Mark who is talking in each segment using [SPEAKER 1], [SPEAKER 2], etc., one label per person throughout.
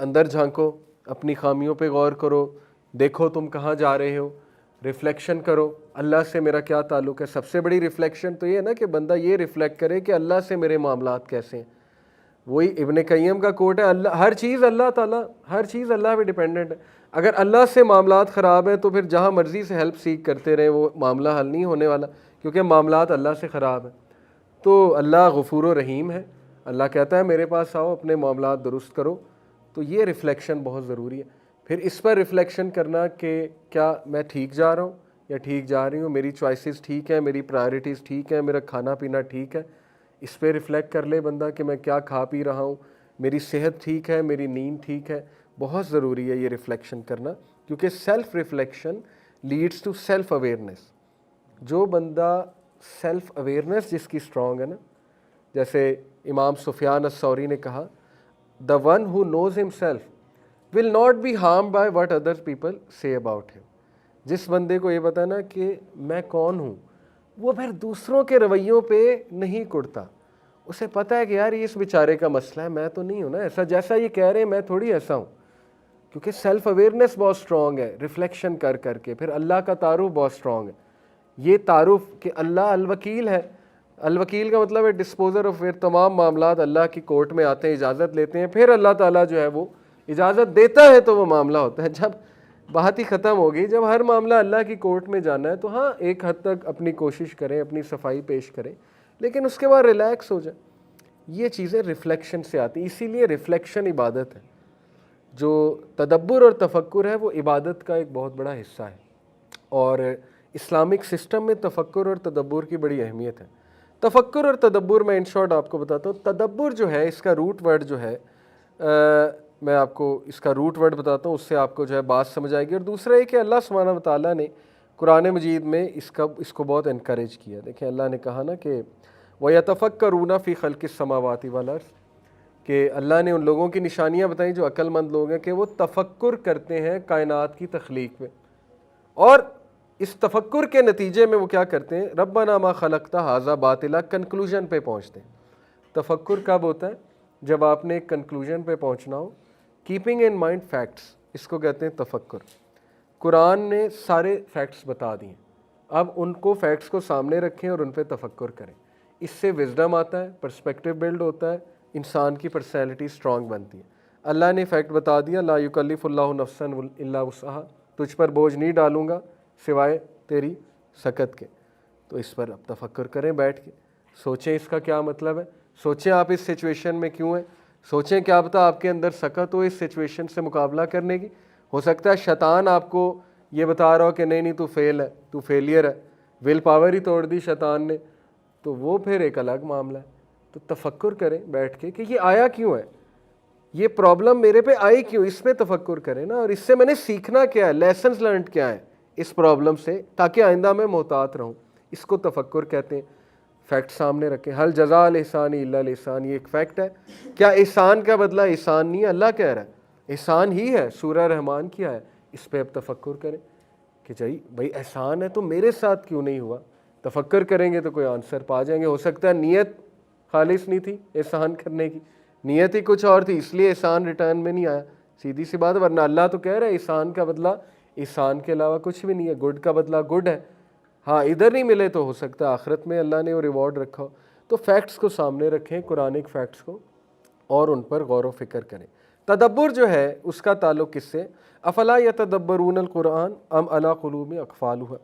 [SPEAKER 1] اندر جھانکو، اپنی خامیوں پہ غور کرو، دیکھو تم کہاں جا رہے ہو، ریفلیکشن کرو اللہ سے میرا کیا تعلق ہے۔ سب سے بڑی ریفلیکشن تو یہ ہے نا کہ بندہ یہ ریفلیکٹ کرے کہ اللہ سے میرے معاملات کیسے ہیں۔ وہی ابن قیم کا کوٹ ہے، اللہ ہر چیز اللہ تعالیٰ، ہر چیز اللہ پہ ڈیپینڈنٹ ہے۔ اگر اللہ سے معاملات خراب ہیں تو پھر جہاں مرضی سے ہیلپ سیکھ کرتے رہیں وہ معاملہ حل نہیں ہونے والا، کیونکہ معاملات اللہ سے خراب ہیں۔ تو اللہ غفور و رحیم ہے، اللہ کہتا ہے میرے پاس آؤ اپنے معاملات درست کرو۔ تو یہ ریفلیکشن بہت ضروری ہے۔ پھر اس پر ریفلیکشن کرنا کہ کیا میں ٹھیک جا رہا ہوں یا ٹھیک جا رہی ہوں، میری چوائسیز ٹھیک ہیں، میری پرائرٹیز ٹھیک ہیں، میرا کھانا پینا ٹھیک ہے۔ اس پہ ریفلیکٹ کر لے بندہ کہ میں کیا کھا پی رہا ہوں، میری صحت ٹھیک ہے، میری نیند ٹھیک ہے۔ بہت ضروری ہے یہ ریفلیکشن کرنا، کیونکہ self reflection leads to self awareness. جو بندہ سیلف اویئرنیس جس کی اسٹرانگ ہے نا، جیسے امام سفیان الثوری نے کہا the one who knows himself will not be harmed by what other people say about him۔ جس بندے کو یہ پتا نا کہ میں کون ہوں، وہ پھر دوسروں کے رویوں پہ نہیں کڑتا۔ اسے پتہ ہے کہ یار یہ اس بیچارے کا مسئلہ ہے، میں تو نہیں ہوں نا ایسا، جیسا یہ کہہ رہے ہیں میں تھوڑی ایسا ہوں۔ کیونکہ سیلف اویئرنیس بہت اسٹرانگ ہے، ریفلیکشن کر کر کے پھر اللہ کا تعارف بہت اسٹرانگ ہے۔ یہ تعارف کہ اللہ الوکیل ہے، الوکیل کا مطلب ہے ڈسپوزر آف، پھر تمام معاملات اللہ کی کورٹ میں آتے ہیں، اجازت لیتے ہیں، پھر اللہ تعالیٰ جو ہے وہ اجازت دیتا ہے تو وہ معاملہ ہوتا ہے۔ جب بات ہی ختم ہوگی، جب ہر معاملہ اللہ کی کورٹ میں جانا ہے تو ہاں ایک حد تک اپنی کوشش کریں، اپنی صفائی پیش کریں، لیکن اس کے بعد ریلیکس ہو جائیں۔ یہ چیزیں ریفلیکشن سے آتی ہیں، اسی لیے ریفلیکشن عبادت ہے۔ جو تدبر اور تفکر ہے وہ عبادت کا ایک بہت بڑا حصہ ہے، اور اسلامک سسٹم میں تفکر اور تدبر کی بڑی اہمیت ہے۔ تفکر اور تدبر میں ان شارٹ آپ کو بتاتا ہوں۔ تدبر جو ہے اس کا روٹ ورڈ جو ہے، میں آپ کو اس کا روٹ ورڈ بتاتا ہوں، اس سے آپ کو جو ہے بات سمجھ آئے گی۔ اور دوسرا یہ کہ اللہ سبحانہ وتعالیٰ نے قرآن مجید میں اس کو بہت انکریج کیا۔ دیکھیں اللہ نے کہا نا کہ وَيَتَفَكَّرُونَ فِي خَلْقِ السَّمَاوَاتِ وَالْأَرْضِ، کہ اللہ نے ان لوگوں کی نشانیاں بتائیں جو عقل مند لوگ ہیں کہ وہ تفکر کرتے ہیں کائنات کی تخلیق میں، اور اس تفکر کے نتیجے میں وہ کیا کرتے ہیں، ربنا ما خلقت ھذا باطلا، کنکلوژن پہ پہنچتے ہیں۔ تفکر کب ہوتا ہے؟ جب آپ نے ایک کنکلوژن پہ پہنچنا ہو، کیپنگ ان مائنڈ فیکٹس، اس کو کہتے ہیں تفکر۔ قرآن نے سارے فیکٹس بتا دیے، اب ان کو فیکٹس کو سامنے رکھیں اور ان پہ تفکر کریں۔ اس سے وزڈم آتا ہے، پرسپیکٹیو بلڈ ہوتا ہے، انسان کی پرسنالٹی اسٹرانگ بنتی ہے۔ اللہ نے فیکٹ بتا دیا، لا یکلف اللہ نفسا الا وسعہا، تجھ پر بوجھ نہیں ڈالوں گا سوائے تیری سکت کے۔ تو اس پر اب تفکر کریں، بیٹھ کے سوچیں اس کا کیا مطلب ہے، سوچیں آپ اس سچویشن میں کیوں ہیں، سوچیں کیا پتہ آپ کے اندر سکت ہو اس سچویشن سے مقابلہ کرنے کی۔ ہو سکتا ہے شیطان آپ کو یہ بتا رہا ہو کہ نہیں تو فیل ہے، تو فیلئر ہے، ول پاور ہی توڑ دی شیطان نے، تو وہ پھر ایک الگ معاملہ ہے۔ تو تفکر کریں بیٹھ کے کہ یہ آیا کیوں ہے، یہ پرابلم میرے پہ آئی کیوں، اس پہ تفکر کریں نا، اور اس سے میں نے سیکھنا کیا ہے، لیسنز لرنڈ کیا ہے اس پرابلم سے، تاکہ آئندہ میں محتاط رہوں۔ اس کو تفکر کہتے ہیں۔ فیکٹ سامنے رکھیں، حل جزاء الاحسان الا الاحسان، یہ ایک فیکٹ ہے۔ کیا احسان کا بدلہ احسان نہیں ہے؟ اللہ کہہ رہا ہے احسان ہی ہے، سورہ رحمان کیا ہے، اس پہ اب تفکر کریں کہ بھائی احسان ہے تو میرے ساتھ کیوں نہیں ہوا۔ تفکر کریں گے تو کوئی آنسر پا جائیں گے۔ ہو سکتا ہے نیت خالص نہیں تھی احسان کرنے کی، نیت ہی کچھ اور تھی، اس لیے احسان ریٹرن میں نہیں آیا، سیدھی سی بات ہے۔ ورنہ اللہ تو کہہ رہا ہے احسان کا بدلہ احسان کے علاوہ کچھ بھی نہیں ہے، گڈ کا بدلہ گڈ ہے۔ ہاں ادھر نہیں ملے تو ہو سکتا ہے آخرت میں اللہ نے وہ ریوارڈ رکھا ہو۔ تو فیکٹس کو سامنے رکھیں، قرآنک فیکٹس کو، اور ان پر غور و فکر کریں۔ تدبر جو ہے اس کا تعلق کس سے؟ افلا یتدبرون القرآن ام علی قلوب اقفالها،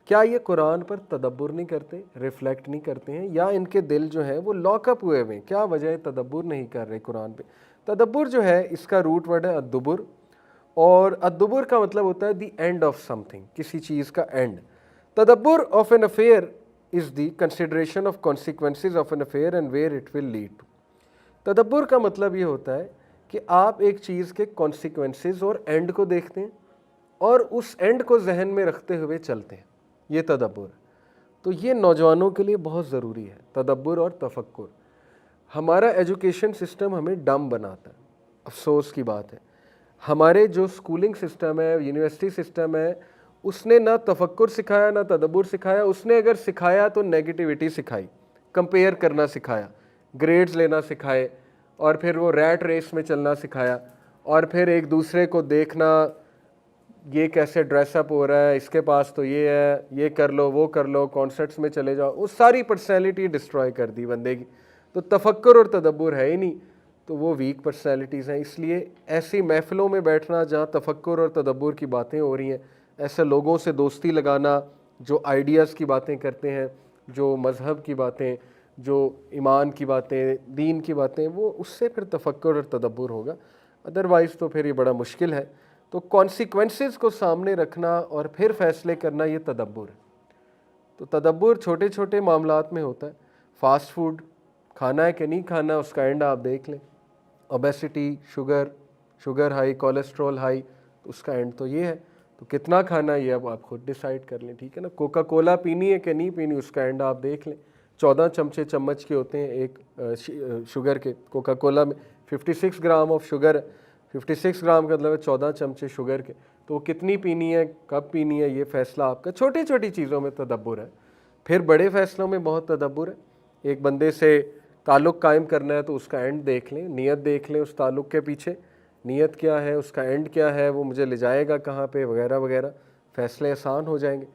[SPEAKER 1] کیا یہ قرآن پر تدبر نہیں کرتے، ریفلیکٹ نہیں کرتے ہیں، یا ان کے دل جو ہیں وہ لاک اپ ہوئے ہوئے ہیں؟ کیا وجہ ہے تدبر نہیں کر رہے قرآن پہ؟ تدبر جو ہے اس کا روٹ ورڈ ہے الدبر، اور الدبر کا مطلب ہوتا ہے the end of something, کسی چیز کا اینڈ۔ تدبر of an affair is the consideration of consequences of an affair and where it will lead to. تدبر کا مطلب یہ ہوتا ہے کہ آپ ایک چیز کے کانسیکوینسز اور اینڈ کو دیکھتے ہیں اور اس اینڈ کو ذہن میں رکھتے ہوئے چلتے ہیں، یہ تدبر ہے۔ تو یہ نوجوانوں کے لیے بہت ضروری ہے، تدبر اور تفکر۔ ہمارا ایجوکیشن سسٹم ہمیں ڈم بناتا ہے، افسوس کی بات ہے۔ ہمارے جو سکولنگ سسٹم ہے، یونیورسٹی سسٹم ہے، اس نے نہ تفکر سکھایا نہ تدبر سکھایا۔ اس نے اگر سکھایا تو نیگیٹیوٹی سکھائی، کمپیئر کرنا سکھایا، گریڈز لینا سکھائے، اور پھر وہ ریٹ ریس میں چلنا سکھایا، اور پھر ایک دوسرے کو دیکھنا یہ کیسے ڈریس اپ ہو رہا ہے, اس کے پاس تو یہ ہے, یہ کر لو وہ کر لو, کانسرٹس میں چلے جاؤ, وہ ساری پرسنالٹی ڈسٹروائے کر دی بندے کی. تو تفکر اور تدبر ہے ہی نہیں, تو وہ ویک پرسنالٹیز ہیں. اس لیے ایسی محفلوں میں بیٹھنا جہاں تفکر اور تدبر کی باتیں ہو رہی ہیں, ایسے لوگوں سے دوستی لگانا جو آئیڈیاز کی باتیں کرتے ہیں, جو مذہب کی باتیں, جو ایمان کی باتیں, دین کی باتیں, وہ اس سے پھر تفکر اور تدبر ہوگا. ادروائز تو پھر یہ بڑا مشکل ہے. تو کانسیکوینسز کو سامنے رکھنا اور پھر فیصلے کرنا, یہ تدبر ہے. تو تدبر چھوٹے چھوٹے معاملات میں ہوتا ہے. فاسٹ فوڈ کھانا ہے کہ نہیں کھانا, اس کا اینڈ آپ دیکھ لیں. Obesity, sugar high, cholesterol high, تو اس کا اینڈ تو یہ ہے. تو کتنا کھانا ہے یہ اب آپ خود ڈیسائیڈ کر لیں, ٹھیک ہے نا. کوکا کولا پینی ہے کہ نہیں پینی, اس کا اینڈ آپ دیکھ لیں. 14 چمچ کے ہوتے ہیں ایک شوگر کے. کوکا کولا میں 56 گرام آف شوگر ہے. 56 گرام کا مطلب ہے 14 چمچے شوگر کے. تو وہ کتنی پینی ہے, کب پینی ہے, یہ فیصلہ آپ کا. چھوٹی چھوٹی چیزوں میں تدبر ہے. پھر بڑے فیصلوں میں بہت تدبر ہے. ایک بندے سے تعلق قائم کرنا ہے تو اس کا اینڈ دیکھ لیں, نیت دیکھ لیں اس تعلق کے پیچھے, نیت کیا ہے, اس کا اینڈ کیا ہے, وہ مجھے لے جائے گا کہاں پہ, وغیرہ وغیرہ. فیصلے آسان ہو جائیں گے.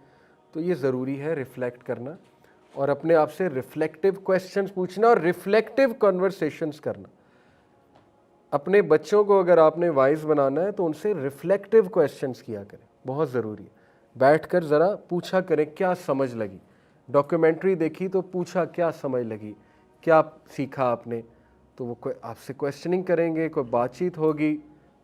[SPEAKER 1] تو یہ ضروری ہے ریفلیکٹ کرنا, اور اپنے آپ سے ریفلیکٹیو کویسچنز پوچھنا, اور ریفلیکٹیو کنورسیشنز کرنا. اپنے بچوں کو اگر آپ نے وائز بنانا ہے تو ان سے ریفلیکٹیو کویسچنز کیا کریں, بہت ضروری ہے. بیٹھ کر ذرا پوچھا کریں کیا سمجھ لگی. ڈاکیومنٹری دیکھی تو پوچھا کیا سمجھ لگی, کیا سیکھا آپ نے. تو وہ آپ سے کویسچننگ کریں گے, کوئی بات چیت ہوگی,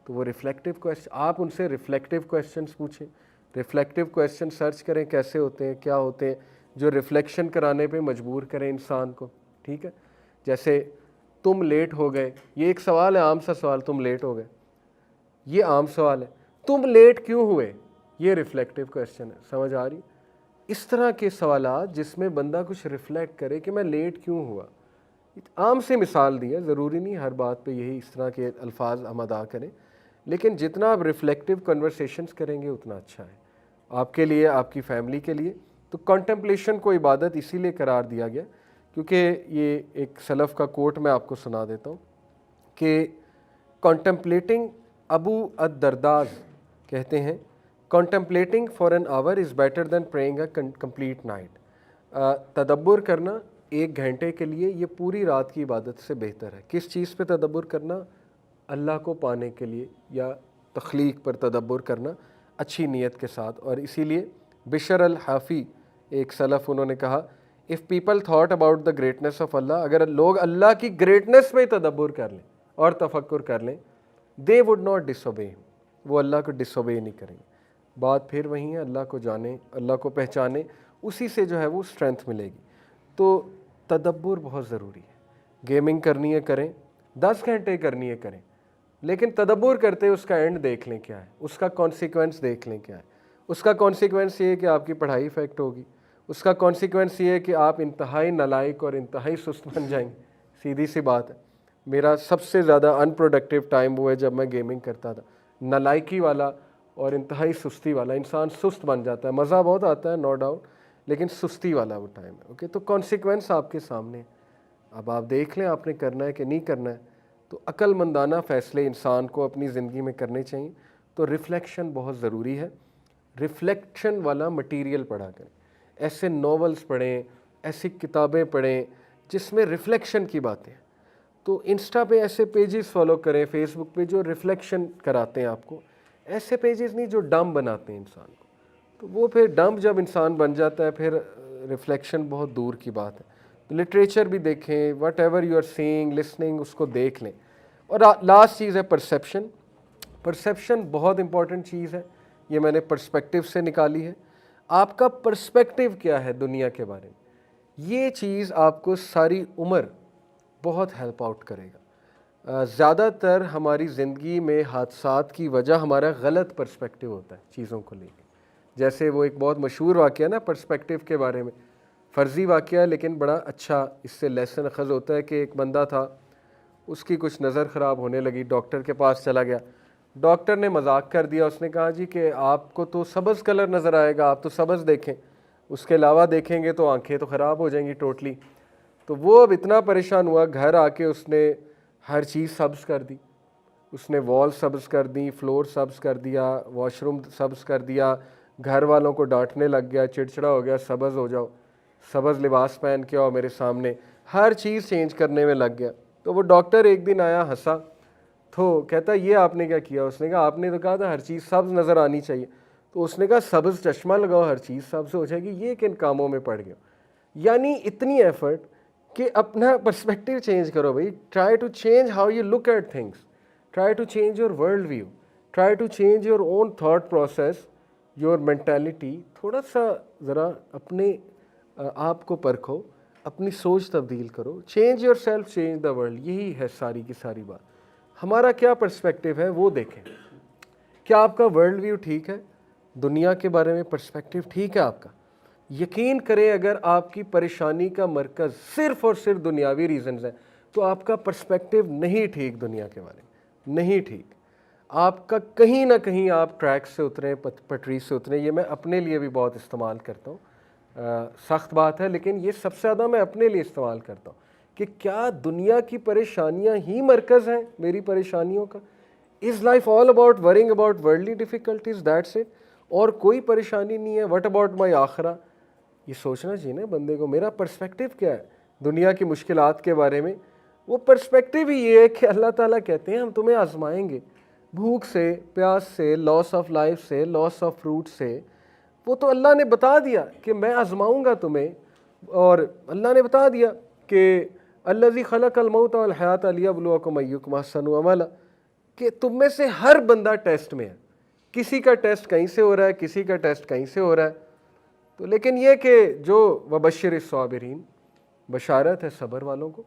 [SPEAKER 1] تو وہ ریفلیکٹیو کویسچن, آپ ان سے ریفلیکٹیو کویسچنز پوچھیں. ریفلیکٹیو کویسچن سرچ کریں کیسے ہوتے ہیں, کیا ہوتے ہیں, جو ریفلیکشن کرانے پہ مجبور کریں انسان کو, ٹھیک ہے. جیسے تم لیٹ ہو گئے, یہ ایک سوال ہے, عام سا سوال, تم لیٹ ہو گئے, یہ عام سوال ہے. تم لیٹ کیوں ہوئے, یہ ریفلیکٹیو کویسچن ہے. سمجھ آ رہی؟ اس طرح کے سوالات جس میں بندہ کچھ ریفلیکٹ کرے کہ میں لیٹ کیوں ہوا. عام سے مثال دی ہے, ضروری نہیں ہر بات پہ یہی اس طرح کے الفاظ ہم ادا کریں, لیکن جتنا آپ ریفلیکٹیو کنورسیشنز کریں گے اتنا اچھا ہے آپ کے لیے, آپ کی فیملی کے لیے. تو کنٹمپلیشن کو عبادت اسی لیے قرار دیا گیا, کیونکہ یہ ایک سلف کا کوٹ میں آپ کو سنا دیتا ہوں کہ کنٹمپلیٹنگ, ابو الدرداز کہتے ہیں, contemplating for an hour is better than praying a complete night. تدبر کرنا 1 گھنٹے کے لیے یہ پوری رات کی عبادت سے بہتر ہے. کس چیز پہ تدبر کرنا؟ اللہ کو پانے کے لیے, یا تخلیق پر تدبر کرنا اچھی نیت کے ساتھ. اور اسی لیے بشر الحافی ایک سلف, انہوں نے کہا if people thought about the greatness of Allah, اگر لوگ اللہ کی گریٹنس پہ تدبر کر لیں اور تفکر کر لیں, they would not disobey him, وہ اللہ کو ڈسوبے نہیں کریں گے. بات پھر وہیں ہے, اللہ کو جانیں, اللہ کو پہچانیں, اسی سے جو ہے وہ اسٹرینتھ ملے گی. تو تدبر بہت ضروری ہے. گیمنگ کرنی ہے کریں, 10 گھنٹے کرنی ہے کریں, لیکن تدبر کرتے اس کا اینڈ دیکھ لیں کیا ہے, اس کا کانسیکوینس دیکھ لیں کیا ہے. اس کا کانسیکوینس یہ ہے کہ آپ کی پڑھائی افیکٹ ہوگی. اس کا کانسیکوینس یہ ہے کہ آپ انتہائی نالائق اور انتہائی سست بن جائیں گے. سیدھی سی بات ہے. میرا سب سے زیادہ ان پروڈکٹیو ٹائم وہ ہے جب میں گیمنگ کرتا تھا. نالائکی والا اور انتہائی سستی والا, انسان سست بن جاتا ہے. مزہ بہت آتا ہے نو ڈاؤٹ, لیکن سستی والا وہ ٹائم ہے. اوکے, تو کانسیکوینس آپ کے سامنے ہے. اب آپ دیکھ لیں آپ نے کرنا ہے کہ نہیں کرنا ہے. تو عقل مندانہ فیصلے انسان کو اپنی زندگی میں کرنے چاہیے. تو ریفلیکشن بہت ضروری ہے. ریفلیکشن والا مٹیریل پڑھا کریں, ایسے ناولز پڑھیں, ایسی کتابیں پڑھیں جس میں ریفلیکشن کی باتیں. تو انسٹا پہ ایسے پیجز فالو کریں, فیس بک پہ جو ریفلیکشن کراتے ہیں آپ کو. ایسے پیجز نہیں جو ڈم بناتے ہیں انسان کو. تو وہ پھر ڈم جب انسان بن جاتا ہے پھر ریفلیکشن بہت دور کی بات ہے. لٹریچر بھی دیکھیں, whatever you are seeing listening, اس کو دیکھ لیں. اور لاسٹ چیز ہے پرسیپشن. پرسیپشن بہت امپورٹنٹ چیز ہے. یہ میں نے پرسپیکٹیو سے نکالی ہے. آپ کا پرسپیکٹیو کیا ہے دنیا کے بارے میں, یہ چیز آپ کو ساری عمر بہت ہیلپ آؤٹ کرے گا. زیادہ تر ہماری زندگی میں حادثات کی وجہ ہمارا غلط پرسپیکٹیو ہوتا ہے چیزوں کو لے کے. جیسے وہ ایک بہت مشہور واقعہ نا پرسپیکٹیو کے بارے میں, فرضی واقعہ لیکن بڑا اچھا اس سے لیسن اخذ ہوتا ہے. کہ ایک بندہ تھا, اس کی کچھ نظر خراب ہونے لگی, ڈاکٹر کے پاس چلا گیا. ڈاکٹر نے مذاق کر دیا, اس نے کہا جی کہ آپ کو تو سبز کلر نظر آئے گا, آپ تو سبز دیکھیں, اس کے علاوہ دیکھیں گے تو آنکھیں تو خراب ہو جائیں گی ٹوٹلی. تو وہ اب اتنا پریشان ہوا, گھر آ کے اس نے ہر چیز سبز کر دی. اس نے وال سبز کر دی, فلور سبز کر دیا, واش روم سبز کر دیا, گھر والوں کو ڈانٹنے لگ گیا, چڑچڑا ہو گیا, سبز ہو جاؤ, سبز لباس پہن کے آؤ میرے سامنے, ہر چیز چینج کرنے میں لگ گیا. تو وہ ڈاکٹر ایک دن آیا, ہنسا, تو کہتا یہ آپ نے کیا کیا؟ اس نے کہا آپ نے تو کہا تھا ہر چیز سبز نظر آنی چاہیے. تو اس نے کہا سبز چشمہ لگاؤ, ہر چیز سبز ہو جائے گی. یہ کن کاموں میں پڑ گیا؟ یعنی اتنی ایفرٹ کہ اپنا پرسپیکٹیو چینج کرو بھائی. Try to change how you look at things, try to change your world view, try to change your own thought process, your mentality. تھوڑا سا ذرا اپنے آپ کو پرکھو, اپنی سوچ تبدیل کرو. Change your self, change the world. یہی ہے ساری کی ساری بات. ہمارا کیا پرسپیکٹیو ہے وہ دیکھیں. کیا آپ کا ورلڈ ویو ٹھیک ہے؟ دنیا کے بارے میں پرسپیکٹیو ٹھیک ہے آپ کا؟ یقین کریں اگر آپ کی پریشانی کا مرکز صرف اور صرف دنیاوی ریزنز ہیں تو آپ کا پرسپیکٹیو نہیں ٹھیک, دنیا کے بارے میں نہیں ٹھیک. آپ کا کہیں نہ کہیں آپ ٹریک سے اتریں, پٹری سے اتریں. یہ میں اپنے لیے بھی بہت استعمال کرتا ہوں, سخت بات ہے لیکن یہ سب سے زیادہ میں اپنے لیے استعمال کرتا ہوں کہ کیا دنیا کی پریشانیاں ہی مرکز ہیں میری پریشانیوں کا؟ Is life all about worrying about worldly difficulties, that's it, اور کوئی پریشانی نہیں ہے؟ وٹ اباؤٹ مائی آخرہ؟ یہ سوچنا چاہیے نا بندے کو, میرا پرسپیکٹیو کیا ہے دنیا کی مشکلات کے بارے میں. وہ پرسپیکٹیو ہی یہ ہے کہ اللہ تعالیٰ کہتے ہیں ہم تمہیں آزمائیں گے, بھوک سے, پیاس سے, لاس آف لائف سے, لاس آف فروٹ سے. وہ تو اللہ نے بتا دیا کہ میں آزماؤں گا تمہیں, اور اللہ نے بتا دیا کہ الذی خلق الموت والحیات لیبلوکم ایکم احسن عملا, کہ تم میں سے ہر بندہ ٹیسٹ میں ہے. کسی کا ٹیسٹ کہیں سے ہو رہا ہے, کسی کا ٹیسٹ کہیں سے ہو رہا ہے. تو لیکن یہ کہ جو وبشر الصابرین, بشارت ہے صبر والوں کو.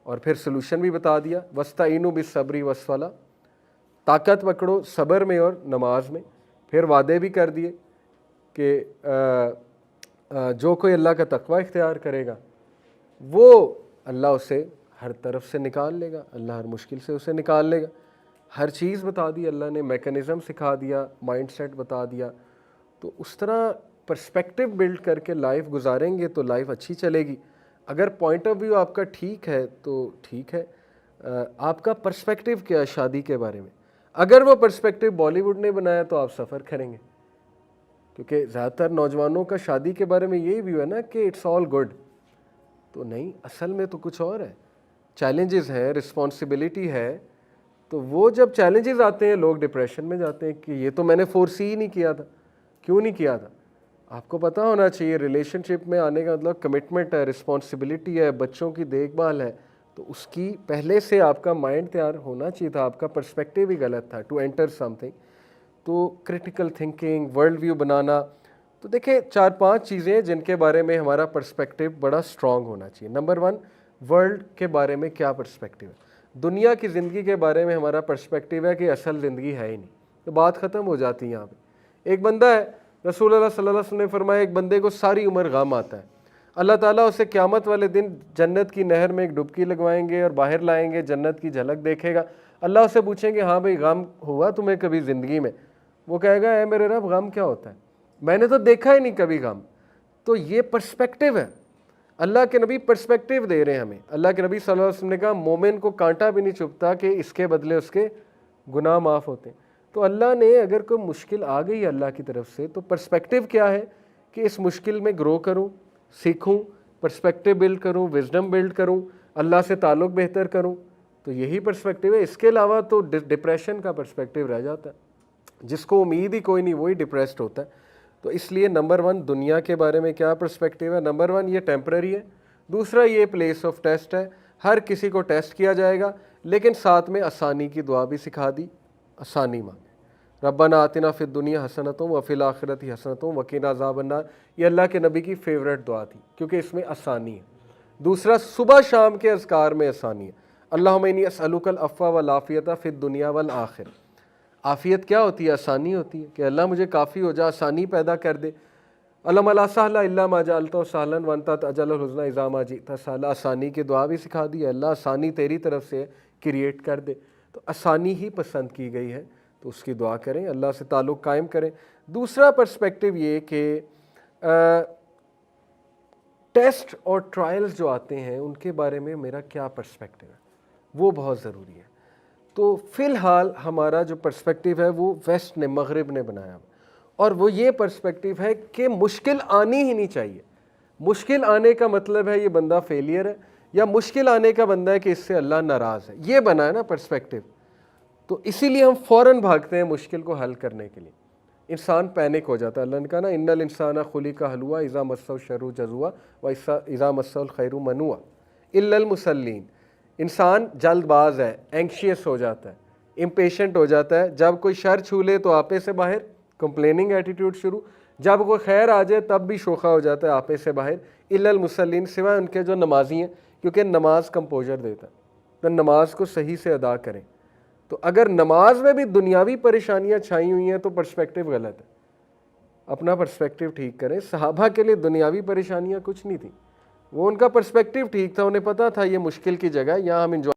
[SPEAKER 1] اور پھر سلوشن بھی بتا دیا, واستعینوا بالصبر والصلاۃ, طاقت پکڑو صبر میں اور نماز میں. پھر وعدے بھی کر دیے کہ جو کوئی اللہ کا تقوی اختیار کرے گا وہ اللہ اسے ہر طرف سے نکال لے گا, اللہ ہر مشکل سے اسے نکال لے گا. ہر چیز بتا دی اللہ نے, میکنزم سکھا دیا, مائنڈ سیٹ بتا دیا. تو اس طرح پرسپیکٹیو بلڈ کر کے لائف گزاریں گے تو لائف اچھی چلے گی. اگر پوائنٹ آف ویو آپ کا ٹھیک ہے تو ٹھیک ہے. آپ کا پرسپیکٹیو کیا ہے شادی کے بارے میں؟ اگر وہ پرسپیکٹیو بالی ووڈ نے بنایا تو آپ سفر کریں گے, کیونکہ زیادہ تر نوجوانوں کا شادی کے بارے میں یہی ویو ہے نا کہ اٹس آل گڈ. تو نہیں, اصل میں تو کچھ اور ہے. چیلنجز ہیں, رسپانسبلٹی ہے. تو وہ جب چیلنجز آتے ہیں لوگ ڈپریشن میں جاتے ہیں کہ یہ تو میں نے فورسی ہی نہیں کیا تھا. کیوں نہیں کیا تھا؟ آپ کو پتہ ہونا چاہیے ریلیشن شپ میں آنے کا مطلب کمٹمنٹ ہے, رسپانسبلٹی ہے, بچوں کی دیکھ بھال ہے. تو اس کی پہلے سے آپ کا مائنڈ تیار ہونا چاہیے تھا, آپ کا پرسپیکٹیو ہی غلط تھا ٹو انٹر سم تھنگ. تو کریٹیکل تھنکنگ, ورلڈ ویو بنانا. تو دیکھیں 4-5 چیزیں جن کے بارے میں ہمارا پرسپیکٹیو بڑا سٹرونگ ہونا چاہیے. نمبر 1, ورلڈ کے بارے میں کیا پرسپیکٹیو ہے. دنیا کی زندگی کے بارے میں ہمارا پرسپیکٹیو ہے کہ اصل زندگی ہے ہی نہیں, تو بات ختم ہو جاتی ہے یہاں پہ. ایک بندہ ہے, رسول اللہ صلی اللہ علیہ وسلم نے فرمایا ایک بندے کو ساری عمر غم آتا ہے. اللہ تعالیٰ اسے قیامت والے دن جنت کی نہر میں ایک ڈبکی لگوائیں گے اور باہر لائیں گے, جنت کی جھلک دیکھے گا. اللہ اسے پوچھیں گے ہاں بھائی غم ہوا تمہیں کبھی زندگی میں؟ وہ کہے گا اے میرے رب غم کیا ہوتا ہے, میں نے تو دیکھا ہی نہیں کبھی غم. تو یہ پرسپیکٹیو ہے. اللہ کے نبی پرسپیکٹیو دے رہے ہیں ہمیں. اللہ کے نبی صلی اللہ علیہ وسلم نے کہا مومن کو کانٹا بھی نہیں چبھتا کہ اس کے بدلے اس کے گناہ معاف ہوتے ہیں. تو اللہ نے اگر کوئی مشکل آ گئی اللہ کی طرف سے تو پرسپیکٹیو کیا ہے کہ اس مشکل میں گرو کروں, سیکھوں, پرسپیکٹیو بلڈ کروں, وزڈم بلڈ کروں, اللہ سے تعلق بہتر کروں. تو یہی پرسپیکٹیو ہے. اس کے علاوہ تو ڈپریشن کا پرسپیکٹیو رہ جاتا ہے. جس کو امید ہی کوئی نہیں وہی ڈپریسڈ ہوتا ہے. تو اس لیے نمبر 1 دنیا کے بارے میں کیا پرسپیکٹیو ہے. نمبر 1 یہ ٹیمپرری ہے. دوسرا یہ پلیس آف ٹیسٹ ہے, ہر کسی کو ٹیسٹ کیا جائے گا, لیکن ساتھ میں آسانی کی دعا بھی سکھا دی. آسانی مانگے, ربنا آتنا فی الدنیا حسنۃ وفی الآخرۃ حسنۃ وقنا عذاب النار. یہ اللہ کے نبی کی فیوریٹ دعا تھی کیونکہ اس میں آسانی ہے. دوسرا صبح شام کے اذکار میں آسانی ہے. اللہم انی اسألک العفو والعافیۃ فی الدنیا والآخرہ. عافیت کیا ہوتی ہے؟ آسانی ہوتی ہے کہ اللہ مجھے کافی ہو جا, آسانی پیدا کر دے. اللہم لا سہل الا ما جعلتہ سہلا وانت تجعل الحزن اذا ما جئت سہلا. آسانی کی دعا بھی سکھا دی ہے. اللہ آسانی تیری طرف سے کریٹ کر دے. تو آسانی ہی پسند کی گئی ہے, تو اس کی دعا کریں, اللہ سے تعلق قائم کریں. دوسرا پرسپیکٹیو یہ کہ ٹیسٹ اور ٹرائلز جو آتے ہیں ان کے بارے میں میرا کیا پرسپیکٹیو ہے, وہ بہت ضروری ہے. تو فی الحال ہمارا جو پرسپیکٹیو ہے وہ ویسٹ نے، مغرب نے بنایا، اور وہ یہ پرسپیکٹیو ہے کہ مشکل آنی ہی نہیں چاہیے. مشکل آنے کا مطلب ہے یہ بندہ فیلئر ہے، یا مشکل آنے کا بندہ ہے کہ اس سے اللہ ناراض ہے. یہ بنا ہے نا پرسپیکٹیو. تو اسی لیے ہم فوراً بھاگتے ہیں مشکل کو حل کرنے کے لیے. انسان پینک ہو جاتا ہے. اللہ نے کہا نا ان الانسان خلق ہلوعا اذا مسہ الشر جزوعا واذا مسہ الخیر منوعا الا المصلین. انسان جلد باز ہے، اینکشیس ہو جاتا ہے، امپیشنٹ ہو جاتا ہے. جب کوئی شر چھو لے تو آپے سے باہر، کمپلیننگ ایٹیٹیوڈ شروع. جب کوئی خیر آ جائے تب بھی شوخہ ہو جاتا ہے، آپے سے باہر. الا المصلین، سوائے ان کے جو نمازی ہیں، کیونکہ نماز کمپوزر دیتا ہے. تو نماز کو صحیح سے ادا کریں. تو اگر نماز میں بھی دنیاوی پریشانیاں چھائی ہوئی ہیں تو پرسپیکٹیو غلط ہے. اپنا پرسپیکٹیو ٹھیک کریں. صحابہ کے لیے دنیاوی پریشانیاں کچھ نہیں تھیں، وہ ان کا پرسپیکٹیو ٹھیک تھا. انہیں پتا تھا یہ مشکل کی جگہ ہے، یہاں ہم انجوائے